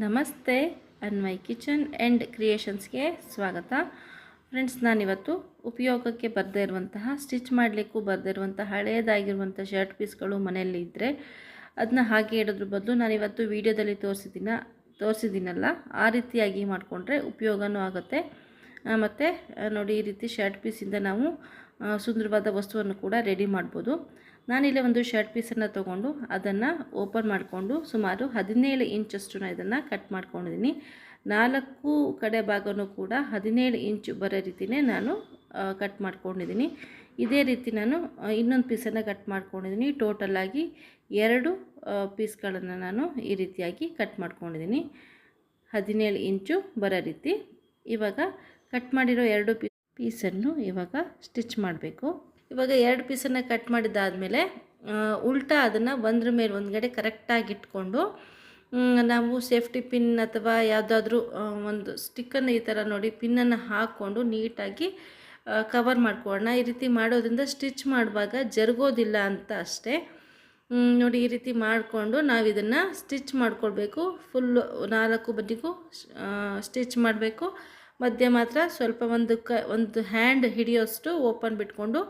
ನಮಸ್ತೆ Anvay kitchen and ಕ್ರಿಯೇಷನ್ಸ್ಗೆ ಸ್ವಾಗತ. Friends, ನಾನಿವತ್ತು ಉಪಯೋಗಕ್ಕೆ ಬರದೇ ಇರುವಂತಹ, ಸ್ಟಿಚ್ ಮಾಡಲಿಕ್ಕೂ ಬರದೇ ಇರುವಂಥ ಹಳೆಯದಾಗಿರುವಂಥ ಶರ್ಟ್ ಪೀಸ್ಗಳು ಮನೆಯಲ್ಲಿ ಇದ್ದರೆ ಅದನ್ನ ಹಾಗೆ ಇಡೋದ್ರ ಬದಲು ನಾನಿವತ್ತು ವೀಡಿಯೋದಲ್ಲಿ ತೋರಿಸಿದ್ದೀನಲ್ಲ ಆ ರೀತಿಯಾಗಿ ಮಾಡಿಕೊಂಡ್ರೆ ಉಪಯೋಗವೂ ಆಗುತ್ತೆ. ಮತ್ತು ನೋಡಿ, ಈ ರೀತಿ ಶರ್ಟ್ ಪೀಸಿಂದ ನಾವು ಸುಂದರವಾದ ವಸ್ತುವನ್ನು ಕೂಡ ರೆಡಿ ಮಾಡ್ಬೋದು. ನಾನಿಲ್ಲಿ ಒಂದು ಶರ್ಟ್ ಪೀಸನ್ನು ತೊಗೊಂಡು ಅದನ್ನು ಓಪನ್ ಮಾಡಿಕೊಂಡು ಸುಮಾರು 17 ಇಂಚಷ್ಟು ಇದನ್ನು ಕಟ್ ಮಾಡ್ಕೊಂಡಿದ್ದೀನಿ. 4 ಕಡೆ ಭಾಗನೂ ಕೂಡ 17 ಇಂಚು ಬರೋ ರೀತಿಯೇ ನಾನು ಕಟ್ ಮಾಡ್ಕೊಂಡಿದ್ದೀನಿ. ಇದೇ ರೀತಿ ನಾನು ಇನ್ನೊಂದು ಪೀಸನ್ನು ಕಟ್ ಮಾಡ್ಕೊಂಡಿದ್ದೀನಿ. ಟೋಟಲಾಗಿ 2 ಪೀಸ್ಗಳನ್ನು ನಾನು ಈ ರೀತಿಯಾಗಿ ಕಟ್ ಮಾಡ್ಕೊಂಡಿದ್ದೀನಿ, 17 ಇಂಚು ಬರೋ ರೀತಿ. ಇವಾಗ ಕಟ್ ಮಾಡಿರೋ 2 ಪೀಸನ್ನು ಇವಾಗ ಸ್ಟಿಚ್ ಮಾಡಬೇಕು. ಇವಾಗ 2 ಪೀಸನ್ನು ಕಟ್ ಮಾಡಿದ್ದಾದಮೇಲೆ ಉಲ್ಟಾ ಅದನ್ನು ಒಂದ್ರ ಮೇಲೆ ಒಂದುಗಡೆ ಕರೆಕ್ಟಾಗಿ ಇಟ್ಕೊಂಡು ನಾವು ಸೇಫ್ಟಿ ಪಿನ್ ಅಥವಾ ಯಾವುದಾದ್ರೂ ಒಂದು ಸ್ಟಿಕ್ಕನ್ನು ಈ ಥರ ನೋಡಿ ಪಿನ್ನನ್ನು ಹಾಕ್ಕೊಂಡು ನೀಟಾಗಿ ಕವರ್ ಮಾಡ್ಕೊಳ್ಳೋಣ. ಈ ರೀತಿ ಮಾಡೋದ್ರಿಂದ ಸ್ಟಿಚ್ ಮಾಡುವಾಗ ಜರುಗೋದಿಲ್ಲ ಅಂತ ಅಷ್ಟೇ. ನೋಡಿ, ಈ ರೀತಿ ಮಾಡಿಕೊಂಡು ನಾವು ಇದನ್ನು ಸ್ಟಿಚ್ ಮಾಡ್ಕೊಳ್ಬೇಕು. ಫುಲ್ಲು 4 ಬದಿಗೂ ಸ್ಟಿಚ್ ಮಾಡಬೇಕು. ಮಧ್ಯೆ ಮಾತ್ರ ಸ್ವಲ್ಪ ಒಂದು ಹ್ಯಾಂಡ್ ಹಿಡಿಯೋಷ್ಟು ಓಪನ್ ಬಿಟ್ಕೊಂಡು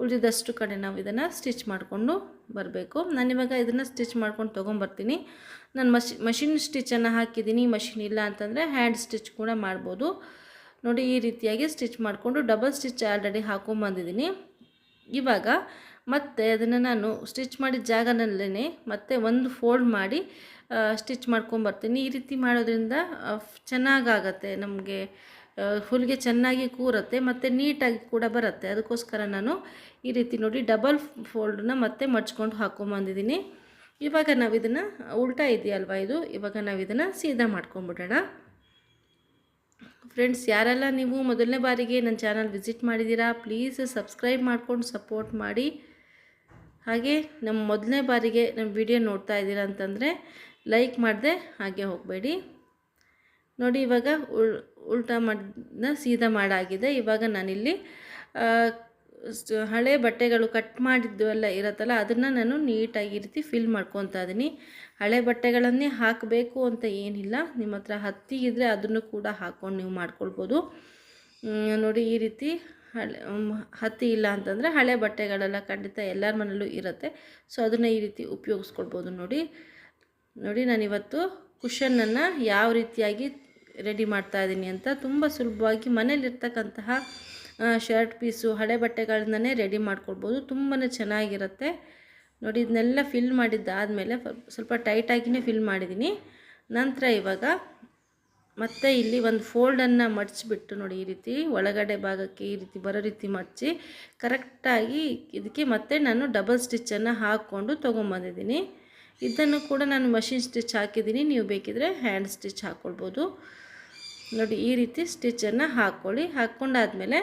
ಉಳಿದಿದ್ದಷ್ಟು ಕಡೆ ನಾವು ಇದನ್ನು ಸ್ಟಿಚ್ ಮಾಡಿಕೊಂಡು ಬರಬೇಕು. ನಾನಿವಾಗ ಇದನ್ನು ಸ್ಟಿಚ್ ಮಾಡ್ಕೊಂಡು ತೊಗೊಂಬರ್ತೀನಿ. ನಾನು ಮಷಿನ್ ಸ್ಟಿಚ್ಚನ್ನು ಹಾಕಿದ್ದೀನಿ. ಮಷಿನ್ ಇಲ್ಲ ಅಂತಂದರೆ ಹ್ಯಾಂಡ್ ಸ್ಟಿಚ್ ಕೂಡ ಮಾಡ್ಬೋದು. ನೋಡಿ, ಈ ರೀತಿಯಾಗಿ ಸ್ಟಿಚ್ ಮಾಡಿಕೊಂಡು ಡಬಲ್ ಸ್ಟಿಚ್ ಆಲ್ರೆಡಿ ಹಾಕೊಂಬಂದಿದ್ದೀನಿ. ಇವಾಗ ಮತ್ತೆ ಅದನ್ನು ನಾನು ಸ್ಟಿಚ್ ಮಾಡಿದ ಜಾಗದಲ್ಲೇ ಮತ್ತೆ ಒಂದು ಫೋಲ್ಡ್ ಮಾಡಿ ಸ್ಟಿಚ್ ಮಾಡ್ಕೊಂಬರ್ತೀನಿ. ಈ ರೀತಿ ಮಾಡೋದ್ರಿಂದ ಚೆನ್ನಾಗಾಗತ್ತೆ, ನಮಗೆ ಹೊಲಿಗೆ ಚೆನ್ನಾಗಿ ಕೂರುತ್ತೆ ಮತ್ತು ನೀಟಾಗಿ ಕೂಡ ಬರುತ್ತೆ. ಅದಕ್ಕೋಸ್ಕರ ನಾನು ಈ ರೀತಿ ನೋಡಿ ಡಬಲ್ ಫೋಲ್ಡನ್ನ ಮತ್ತೆ ಮಡ್ಚ್ಕೊಂಡು ಹಾಕ್ಕೊಂಬಂದಿದ್ದೀನಿ. ಇವಾಗ ನಾವು ಇದನ್ನು ಉಲ್ಟಾ ಇದೆಯಲ್ವ ಇದು, ಇವಾಗ ನಾವು ಇದನ್ನು ಸೀದಾ ಮಾಡ್ಕೊಂಬಿಡೋಣ. ಫ್ರೆಂಡ್ಸ್, ಯಾರೆಲ್ಲ ನೀವು ಮೊದಲನೇ ಬಾರಿಗೆ ನನ್ನ ಚಾನಲ್ ವಿಸಿಟ್ ಮಾಡಿದ್ದೀರಾ, ಪ್ಲೀಸ್ ಸಬ್ಸ್ಕ್ರೈಬ್ ಮಾಡ್ಕೊಂಡು ಸಪೋರ್ಟ್ ಮಾಡಿ. ಹಾಗೆ ನಮ್ಮ ಮೊದಲನೇ ಬಾರಿಗೆ ನಮ್ಮ ವಿಡಿಯೋ ನೋಡ್ತಾ ಇದ್ದೀರಾ ಅಂತಂದರೆ ಲೈಕ್ ಮಾಡದೆ ಹಾಗೆ ಹೋಗಬೇಡಿ. ನೋಡಿ, ಇವಾಗ ಉಲ್ಟಾ ಮಾಡನ್ನ ಸೀದಾ ಮಾಡಾಗಿದೆ. ಇವಾಗ ನಾನಿಲ್ಲಿ ಹಳೆ ಬಟ್ಟೆಗಳು ಕಟ್ ಮಾಡಿದ್ದು ಎಲ್ಲ ಇರುತ್ತಲ್ಲ ಅದನ್ನು ನಾನು ನೀಟಾಗಿ ಈ ರೀತಿ ಫಿಲ್ ಮಾಡ್ಕೊತಾ ಇದ್ದೀನಿ. ಹಳೆ ಬಟ್ಟೆಗಳನ್ನೇ ಹಾಕಬೇಕು ಅಂತ ಏನಿಲ್ಲ, ನಿಮ್ಮ ಹತ್ರ ಹತ್ತಿ ಇದ್ದರೆ ಅದನ್ನು ಕೂಡ ಹಾಕ್ಕೊಂಡು ನೀವು ಮಾಡ್ಕೊಳ್ಬೋದು. ನೋಡಿ, ಈ ರೀತಿ ಹತ್ತಿ ಇಲ್ಲ ಅಂತಂದರೆ ಹಳೆ ಬಟ್ಟೆಗಳೆಲ್ಲ ಖಂಡಿತ ಎಲ್ಲರ ಮನೆಯಲ್ಲೂ ಇರುತ್ತೆ. ಸೊ ಅದನ್ನು ಈ ರೀತಿ ಉಪಯೋಗಿಸ್ಕೊಳ್ಬೋದು. ನೋಡಿ ನಾನಿವತ್ತು ಕುಷನನ್ನು ಯಾವ ರೀತಿಯಾಗಿ ರೆಡಿ ಮಾಡ್ತಾಯಿದ್ದೀನಿ ಅಂತ ತುಂಬ ಸುಲಭವಾಗಿ ಮನೇಲಿರ್ತಕ್ಕಂತಹ ಶರ್ಟ್ ಪೀಸು ಹಳೆ ಬಟ್ಟೆಗಳನ್ನೇ ರೆಡಿ ಮಾಡ್ಕೊಳ್ಬೋದು. ತುಂಬಾ ಚೆನ್ನಾಗಿರುತ್ತೆ. ನೋಡಿ, ಇದನ್ನೆಲ್ಲ ಫಿಲ್ ಮಾಡಿದ್ದಾದಮೇಲೆ ಸ್ವಲ್ಪ ಟೈಟಾಗಿಯೇ ಫಿಲ್ ಮಾಡಿದ್ದೀನಿ. ನಂತರ ಇವಾಗ ಮತ್ತೆ ಇಲ್ಲಿ ಒಂದು ಫೋಲ್ಡನ್ನು ಮಡಚಿಬಿಟ್ಟು ನೋಡಿ, ಈ ರೀತಿ ಒಳಗಡೆ ಭಾಗಕ್ಕೆ ಈ ರೀತಿ ಬರೋ ರೀತಿ ಮಡಚಿ ಕರೆಕ್ಟಾಗಿ ಇದಕ್ಕೆ ಮತ್ತೆ ನಾನು ಡಬಲ್ ಸ್ಟಿಚ್ಚನ್ನು ಹಾಕ್ಕೊಂಡು ತೊಗೊಂಬಂದಿದ್ದೀನಿ. ಇದನ್ನು ಕೂಡ ನಾನು ಮಷಿನ್ ಸ್ಟಿಚ್ ಹಾಕಿದ್ದೀನಿ, ನೀವು ಬೇಕಿದ್ರೆ ಹ್ಯಾಂಡ್ ಸ್ಟಿಚ್ ಹಾಕ್ಕೊಳ್ಬೋದು. ನೋಡಿ, ಈ ರೀತಿ ಸ್ಟಿಚ್ಚನ್ನು ಹಾಕ್ಕೊಂಡಾದಮೇಲೆ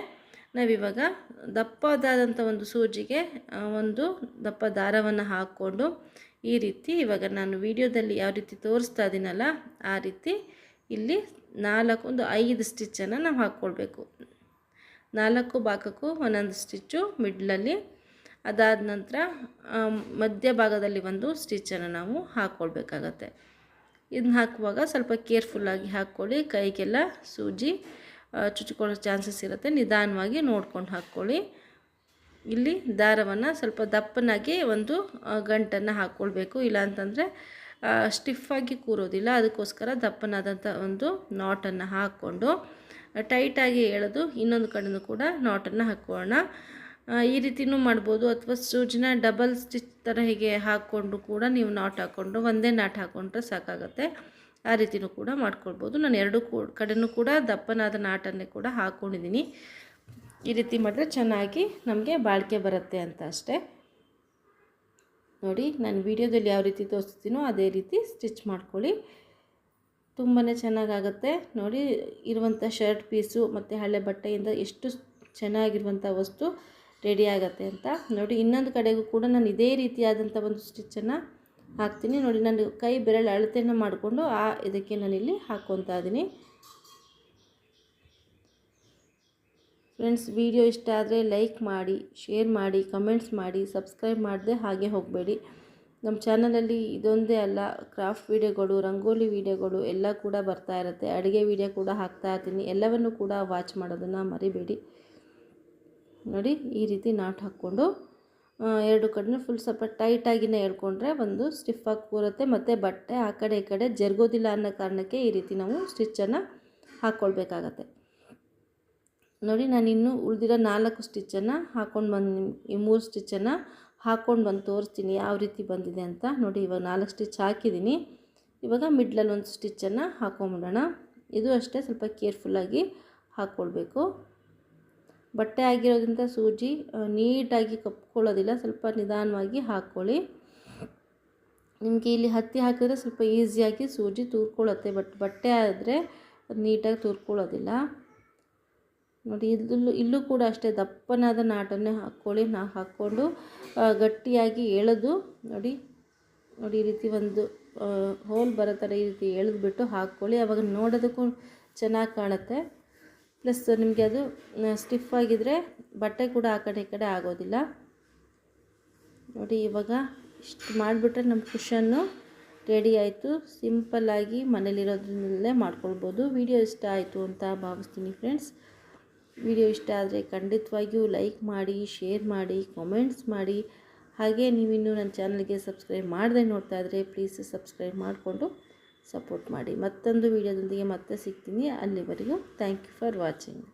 ನಾವಿವಾಗ ದಪ್ಪದಾದಂಥ ಒಂದು ಸೂಜಿಗೆ ಒಂದು ದಪ್ಪ ದಾರವನ್ನು ಹಾಕ್ಕೊಂಡು ಈ ರೀತಿ ಇವಾಗ ನಾನು ವಿಡಿಯೋದಲ್ಲಿ ಯಾವ ರೀತಿ ತೋರಿಸ್ತಾ ಇದ್ದೀನಲ್ಲ ಆ ರೀತಿ ಇಲ್ಲಿ 5 ಸ್ಟಿಚ್ಚನ್ನು ನಾವು ಹಾಕ್ಕೊಳ್ಬೇಕು. 4 ಭಾಗಕ್ಕೂ ಒಂದೊಂದು ಸ್ಟಿಚ್ಚು ಮಿಡ್ಲಲ್ಲಿ. ಅದಾದ ನಂತರ ಮಧ್ಯಭಾಗದಲ್ಲಿ ಒಂದು ಸ್ಟಿಚ್ಚನ್ನು ನಾವು ಹಾಕ್ಕೊಳ್ಬೇಕಾಗತ್ತೆ. ಇದನ್ನ ಹಾಕುವಾಗ ಸ್ವಲ್ಪ ಕೇರ್ಫುಲ್ಲಾಗಿ ಹಾಕ್ಕೊಳ್ಳಿ. ಕೈಗೆಲ್ಲ ಸೂಜಿ ಚುಚ್ಕೊಳ್ಳೋ ಚಾನ್ಸಸ್ ಇರುತ್ತೆ, ನಿಧಾನವಾಗಿ ನೋಡ್ಕೊಂಡು ಹಾಕ್ಕೊಳ್ಳಿ. ಇಲ್ಲಿ ದಾರವನ್ನು ಸ್ವಲ್ಪ ದಪ್ಪನಾಗಿ ಒಂದು ಗಂಟನ್ನು ಹಾಕ್ಕೊಳ್ಬೇಕು, ಇಲ್ಲಾಂತಂದರೆ ಸ್ಟಿಫಾಗಿ ಕೂರೋದಿಲ್ಲ. ಅದಕ್ಕೋಸ್ಕರ ದಪ್ಪನಾದಂಥ ಒಂದು ನಾಟನ್ನು ಹಾಕ್ಕೊಂಡು ಟೈಟಾಗಿ ಎಳೆದು ಇನ್ನೊಂದು ಕಡೆಯೂ ಕೂಡ ನಾಟನ್ನು ಹಾಕ್ಕೊಳ್ಳೋಣ. ಈ ರೀತಿಯೂ ಮಾಡ್ಬೋದು, ಅಥವಾ ಸೂಜಿನ ಡಬಲ್ ಸ್ಟಿಚ್ ಥರ ಹೀಗೆ ಹಾಕ್ಕೊಂಡು ಕೂಡ ನೀವು ನಾಟ್ ಹಾಕ್ಕೊಂಡು ಒಂದೇ ನಾಟ್ ಹಾಕ್ಕೊಂಡ್ರೆ ಸಾಕಾಗುತ್ತೆ. ಆ ರೀತಿಯೂ ಕೂಡ ಮಾಡ್ಕೊಳ್ಬೋದು. ನಾನು 2 ಕಡೆಯೂ ಕೂಡ ದಪ್ಪನಾದ ನಾಟನ್ನೇ ಕೂಡ ಹಾಕ್ಕೊಂಡಿದ್ದೀನಿ. ಈ ರೀತಿ ಮಾಡಿದ್ರೆ ಚೆನ್ನಾಗಿ ನಮಗೆ ಬಾಳಿಕೆ ಬರುತ್ತೆ ಅಂತ ಅಷ್ಟೇ. ನೋಡಿ, ನಾನು ವಿಡಿಯೋದಲ್ಲಿ ಯಾವ ರೀತಿ ತೋರಿಸ್ತೀನೋ ಅದೇ ರೀತಿ ಸ್ಟಿಚ್ ಮಾಡ್ಕೊಳ್ಳಿ, ತುಂಬಾ ಚೆನ್ನಾಗಾಗುತ್ತೆ. ನೋಡಿ, ಇರುವಂಥ ಶರ್ಟ್ ಪೀಸು ಮತ್ತು ಹಳೆ ಬಟ್ಟೆಯಿಂದ ಎಷ್ಟು ಚೆನ್ನಾಗಿರುವಂಥ ವಸ್ತು ರೆಡಿ ಆಗುತ್ತೆ ಅಂತ. ನೋಡಿ, ಇನ್ನೊಂದು ಕಡೆಗೂ ಕೂಡ ನಾನು ಇದೇ ರೀತಿಯಾದಂಥ ಒಂದು ಸ್ಟಿಚ್ಚನ್ನು ಹಾಕ್ತೀನಿ. ನೋಡಿ, ನಾನು ಕೈ ಬೆರಳು ಅಳತೆಯನ್ನು ಮಾಡಿಕೊಂಡು ಇದಕ್ಕೆ ನಾನಿಲ್ಲಿ ಹಾಕ್ಕೊತಾ ಇದ್ದೀನಿ. ಫ್ರೆಂಡ್ಸ್, ವಿಡಿಯೋ ಇಷ್ಟ ಆದರೆ ಲೈಕ್ ಮಾಡಿ, ಶೇರ್ ಮಾಡಿ, ಕಮೆಂಟ್ಸ್ ಮಾಡಿ, ಸಬ್ಸ್ಕ್ರೈಬ್ ಮಾಡದೆ ಹಾಗೆ ಹೋಗಬೇಡಿ. ನಮ್ಮ ಚಾನಲಲ್ಲಿ ಇದೊಂದೇ ಅಲ್ಲ, ಕ್ರಾಫ್ಟ್ ವೀಡಿಯೋಗಳು, ರಂಗೋಲಿ ವೀಡಿಯೋಗಳು ಎಲ್ಲ ಕೂಡ ಬರ್ತಾ ಇರುತ್ತೆ. ಅಡುಗೆ ವೀಡಿಯೋ ಕೂಡ ಹಾಕ್ತಾ ಇರ್ತೀನಿ. ಎಲ್ಲವನ್ನು ಕೂಡ ವಾಚ್ ಮಾಡೋದನ್ನು ಮರಿಬೇಡಿ. ನೋಡಿ, ಈ ರೀತಿ ನಾಟ್ ಹಾಕ್ಕೊಂಡು ಎರಡು ಕಡೆನೂ ಫುಲ್ ಸ್ವಲ್ಪ ಟೈಟಾಗಿನೇ ಎಳ್ಕೊಂಡ್ರೆ ಒಂದು ಸ್ಟಿಫಾಗಿ ಕೂರುತ್ತೆ ಮತ್ತು ಬಟ್ಟೆ ಆ ಕಡೆ ಈ ಕಡೆ ಜರುಗೋದಿಲ್ಲ ಅನ್ನೋ ಕಾರಣಕ್ಕೆ ಈ ರೀತಿ ನಾವು ಸ್ಟಿಚ್ಚನ್ನು ಹಾಕ್ಕೊಳ್ಬೇಕಾಗತ್ತೆ. ನೋಡಿ, ನಾನು ಇನ್ನೂ ಉಳಿದಿರೋ 4 ಸ್ಟಿಚ್ಚನ್ನು ಹಾಕ್ಕೊಂಡು ಬಂದು ಈ 3 ಸ್ಟಿಚ್ಚನ್ನು ಹಾಕ್ಕೊಂಡು ಬಂದು ತೋರಿಸ್ತೀನಿ ಯಾವ ರೀತಿ ಬಂದಿದೆ ಅಂತ. ನೋಡಿ, ಇವಾಗ 4 ಸ್ಟಿಚ್ ಹಾಕಿದ್ದೀನಿ. ಇವಾಗ ಮಿಡ್ಲಲ್ಲಿ ಒಂದು ಸ್ಟಿಚ್ಚನ್ನು ಹಾಕ್ಕೊಂಬಿಡೋಣ. ಇದು ಅಷ್ಟೇ ಸ್ವಲ್ಪ ಕೇರ್ಫುಲ್ಲಾಗಿ ಹಾಕ್ಕೊಳ್ಬೇಕು. ಬಟ್ಟೆ ಆಗಿರೋದ್ರಿಂದ ಸೂಜಿ ನೀಟಾಗಿ ಕಪ್ಕೊಳ್ಳೋದಿಲ್ಲ, ಸ್ವಲ್ಪ ನಿಧಾನವಾಗಿ ಹಾಕ್ಕೊಳ್ಳಿ. ನಿಮಗೆ ಇಲ್ಲಿ ಹತ್ತಿ ಹಾಕಿದ್ರೆ ಸ್ವಲ್ಪ ಈಸಿಯಾಗಿ ಸೂಜಿ ತೂರ್ಕೊಳ್ಳುತ್ತೆ, ಬಟ್ ಬಟ್ಟೆ ಆದರೆ ನೀಟಾಗಿ ತೂರ್ಕೊಳ್ಳೋದಿಲ್ಲ. ನೋಡಿ, ಇಲ್ಲೂ ಕೂಡ ಅಷ್ಟೇ ದಪ್ಪನಾದ ನಾಟನ್ನೇ ಹಾಕ್ಕೊಳ್ಳಿ. ಹಾಕ್ಕೊಂಡು ಗಟ್ಟಿಯಾಗಿ ಎಳೆದು ನೋಡಿ ಈ ರೀತಿ ಒಂದು ಹೋಲ್ ಬರೋ ಥರ ಈ ರೀತಿ ಎಳೆದ್ಬಿಟ್ಟು ಹಾಕ್ಕೊಳ್ಳಿ. ಆವಾಗ ನೋಡೋದಕ್ಕೂ ಚೆನ್ನಾಗಿ ಕಾಣುತ್ತೆ. ಪ್ಲಸ್ ನಿಮಗೆ ಅದು ಸ್ಟಿಫ್ ಆಗಿದ್ದರೆ ಬಟ್ಟೆ ಕೂಡ ಆ ಕಡೆ ಈ ಕಡೆ ಆಗೋದಿಲ್ಲ. ನೋಡಿ, ಇವಾಗ ಇಷ್ಟು ಮಾಡಿಬಿಟ್ರೆ ನಮ್ಮ ಕುಷನ್ನು ರೆಡಿ ಆಯಿತು. ಸಿಂಪಲ್ಲಾಗಿ ಮನೇಲಿರೋದ್ರಲ್ಲೇ ಮಾಡ್ಕೊಳ್ಬೋದು. ವಿಡಿಯೋ ಇಷ್ಟ ಆಯಿತು ಅಂತ ಭಾವಿಸ್ತೀನಿ ಫ್ರೆಂಡ್ಸ್. ವಿಡಿಯೋ ಇಷ್ಟ ಆದರೆ ಖಂಡಿತವಾಗಿಯೂ ಲೈಕ್ ಮಾಡಿ, ಶೇರ್ ಮಾಡಿ, ಕಾಮೆಂಟ್ಸ್ ಮಾಡಿ. ಹಾಗೆ ನೀವಿನ್ನೂ ನನ್ನ ಚಾನಲ್ಗೆ ಸಬ್ಸ್ಕ್ರೈಬ್ ಮಾಡದೆ ನೋಡ್ತಾ ಇದ್ದರೆ ಪ್ಲೀಸ್ ಸಬ್ಸ್ಕ್ರೈಬ್ ಮಾಡಿಕೊಂಡು ಸಪೋರ್ಟ್ ಮಾಡಿ. ಮತ್ತೊಂದು ವಿಡಿಯೋದೊಂದಿಗೆ ಮತ್ತೆ ಸಿಗ್ತೀನಿ. ಅಲ್ಲಿವರೆಗೂ ಥ್ಯಾಂಕ್ ಯು ಫಾರ್ ವಾಚಿಂಗ್.